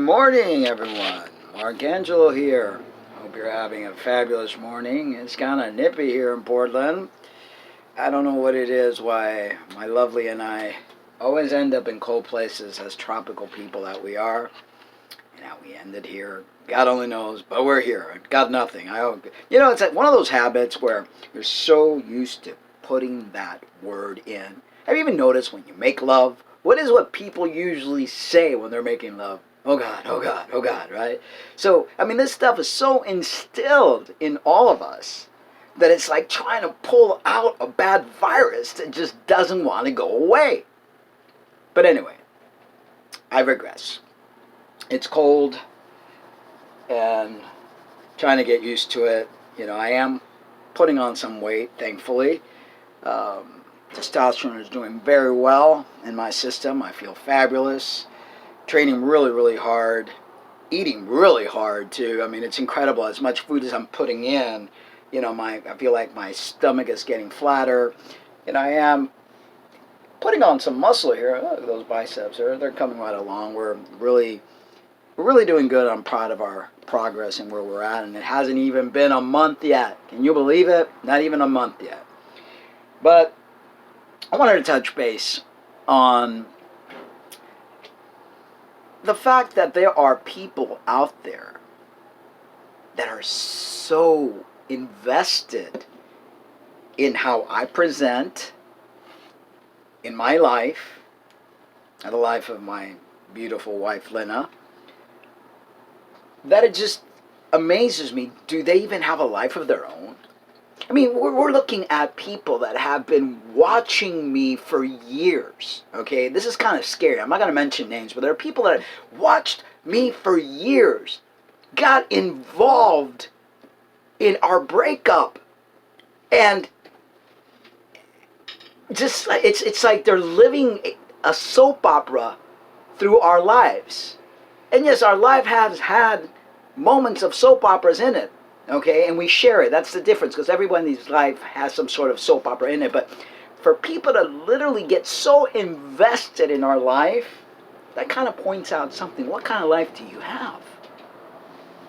morning, everyone. Mark Angelo here. Hope you're having a fabulous morning. It's kind of nippy here in Portland. I don't know what it is why my lovely and I always end up in cold places as tropical people that we are. We ended here. God only knows, but we're here. Got nothing. It's like one of those habits where you're so used to putting that word in. Have you even noticed when you make love? What people usually say when they're making love? Oh God, oh God, oh God, right? So, this stuff is so instilled in all of us that it's like trying to pull out a bad virus that just doesn't want to go away. But anyway, I regress. It's cold and trying to get used to it. I am putting on some weight, thankfully. Testosterone is doing very well in my system. I feel fabulous. Training really, really hard. Eating really hard, too. It's incredible. As much food as I'm putting in, I feel like my stomach is getting flatter. I am putting on some muscle here. Look at those biceps. They're coming right along. We're really doing good. I'm proud of our progress and where we're at. And it hasn't even been a month yet. Can you believe it? Not even a month yet. But I wanted to touch base on the fact that there are people out there that are so invested in how I present in my life, and the life of my beautiful wife, Lena, that it just amazes me. Do they even have a life of their own? We're looking at people that have been watching me for years, okay? This is kind of scary. I'm not going to mention names, but there are people that watched me for years, got involved in our breakup, and just, it's like they're living a soap opera through our lives. And yes, our life has had moments of soap operas in it. Okay, and we share it. That's the difference, because everybody's life has some sort of soap opera in it. But for people to literally get so invested in our life, that kind of points out something. What kind of life do you have?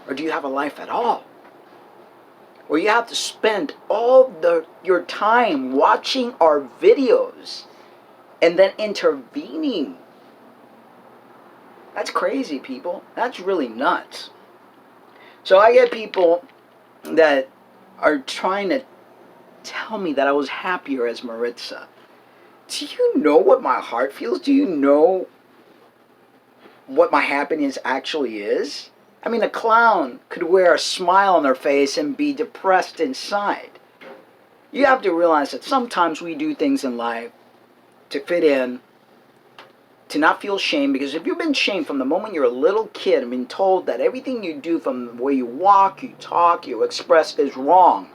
Or do you have a life at all? Or you have to spend all your time watching our videos and then intervening. That's crazy, people. That's really nuts. So I get people that are trying to tell me that I was happier as Maritza. Do you know what my heart feels? Do you know what my happiness actually is? A clown could wear a smile on their face and be depressed inside. You have to realize that sometimes we do things in life to fit in, to not feel shame, because if you've been shamed from the moment you're a little kid and been told that everything you do, from the way you walk, you talk, you express, is wrong.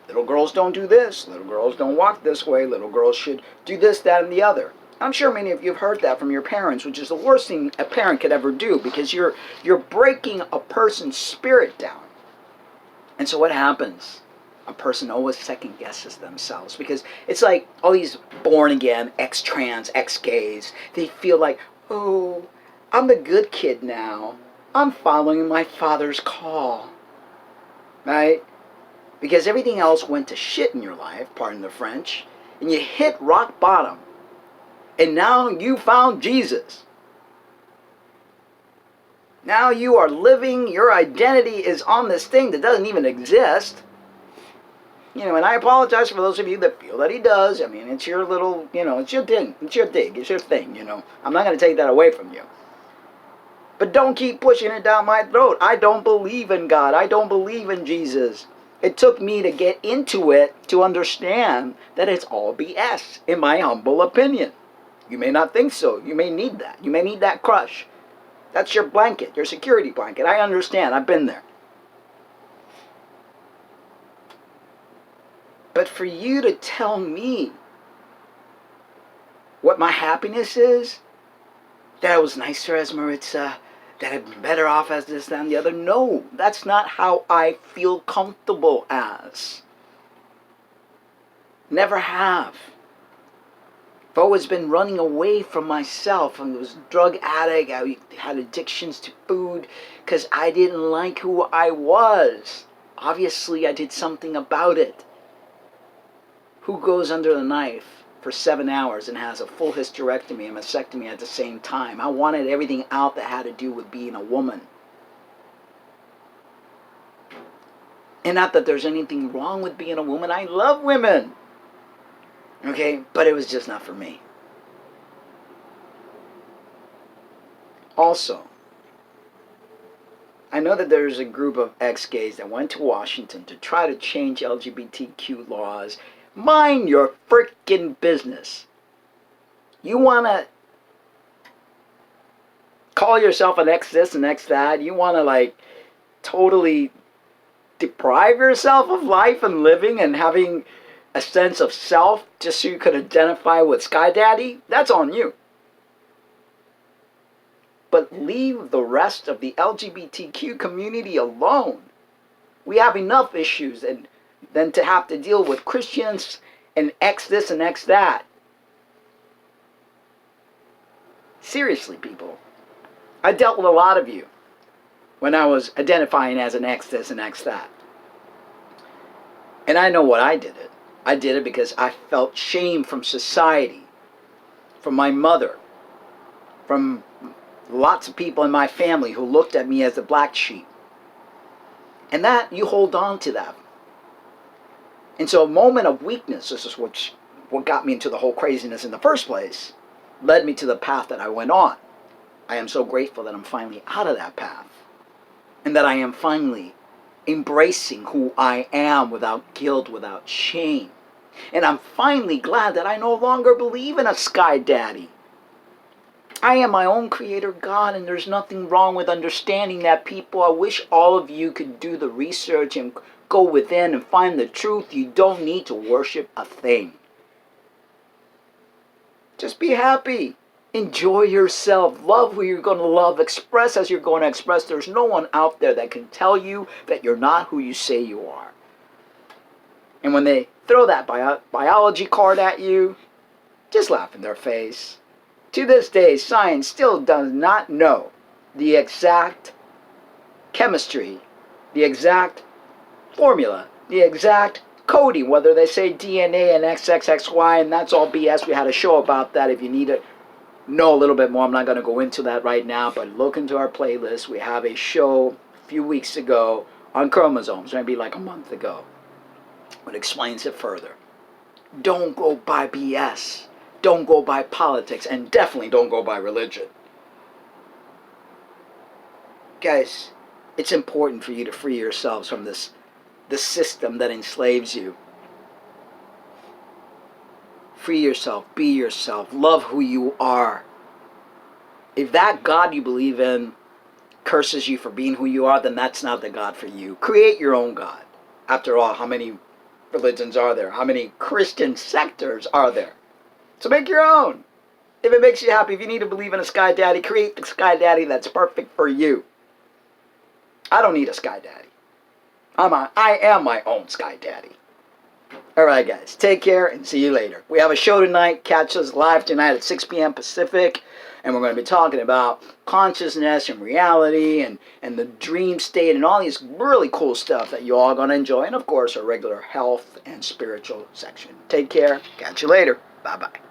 Little girls don't do this, little girls don't walk this way, little girls should do this, that, and the other. I'm sure many of you have heard that from your parents, which is the worst thing a parent could ever do, because you're breaking a person's spirit down. And so what happens? A person always second guesses themselves, because it's like all these born again, ex-trans, ex-gays, they feel like, oh, I'm the good kid now. I'm following my father's call. Right? Because everything else went to shit in your life, pardon the French, and you hit rock bottom. And now you found Jesus. Now you are living, your identity is on this thing that doesn't even exist. And I apologize for those of you that feel that he does. It's your little, it's your thing. It's your thing. It's your thing, I'm not going to take that away from you. But don't keep pushing it down my throat. I don't believe in God. I don't believe in Jesus. It took me to get into it to understand that it's all BS, in my humble opinion. You may not think so. You may need that. You may need that crush. That's your blanket, your security blanket. I understand. I've been there. But for you to tell me what my happiness is, that I was nicer as Maritza, that I'd been better off as this, that, and the other, no, that's not how I feel comfortable as. Never have. I've always been running away from myself. I was a drug addict. I had addictions to food because I didn't like who I was. Obviously, I did something about it. Who goes under the knife for 7 hours and has a full hysterectomy and mastectomy at the same time? I wanted everything out that had to do with being a woman. And not that there's anything wrong with being a woman. I love women. Okay? But it was just not for me. Also, I know that there's a group of ex-gays that went to Washington to try to change LGBTQ laws. Mind your freaking business. You want to call yourself an ex this and ex that? You want to like totally deprive yourself of life and living and having a sense of self just so you could identify with Sky Daddy? That's on you. But leave the rest of the LGBTQ community alone. We have enough issues and than to have to deal with Christians and X this and X that. Seriously, people. I dealt with a lot of you when I was identifying as an X this and X that. And I know what I did it. I did it because I felt shame from society, from my mother, from lots of people in my family who looked at me as the black sheep. And that, you hold on to that. And so a moment of weakness, this is what got me into the whole craziness in the first place, led me to the path that I went on. I am so grateful that I'm finally out of that path. And that I am finally embracing who I am without guilt, without shame. And I'm finally glad that I no longer believe in a Sky Daddy. I am my own creator God, and there's nothing wrong with understanding that, people. I wish all of you could do the research and go within and find the truth. You don't need to worship a thing. Just be happy. Enjoy yourself. Love who you're going to love. Express as you're going to express. There's no one out there that can tell you that you're not who you say you are. And when they throw that biology card at you, just laugh in their face. To this day, science still does not know the exact chemistry, the exact formula, the exact coding, whether they say DNA and XXXY, and that's all BS. We had a show about that. If you need to know a little bit more, I'm not going to go into that right now, but look into our playlist. We have a show a few weeks ago on chromosomes, maybe like a month ago, that explains it further. Don't go by BS. Don't go by politics, and definitely don't go by religion. Guys, it's important for you to free yourselves from this system that enslaves you. Free yourself, be yourself, love who you are. If that God you believe in curses you for being who you are, then that's not the God for you. Create your own God. After all, how many religions are there? How many Christian sectors are there? So make your own. If it makes you happy, if you need to believe in a Sky Daddy, create the Sky Daddy that's perfect for you. I don't need a Sky Daddy. I am my own Sky Daddy. Alright guys, take care and see you later. We have a show tonight. Catch us live tonight at 6 p.m. Pacific. And we're going to be talking about consciousness and reality and the dream state and all these really cool stuff that you all are going to enjoy. And of course, our regular health and spiritual section. Take care. Catch you later. Bye-bye.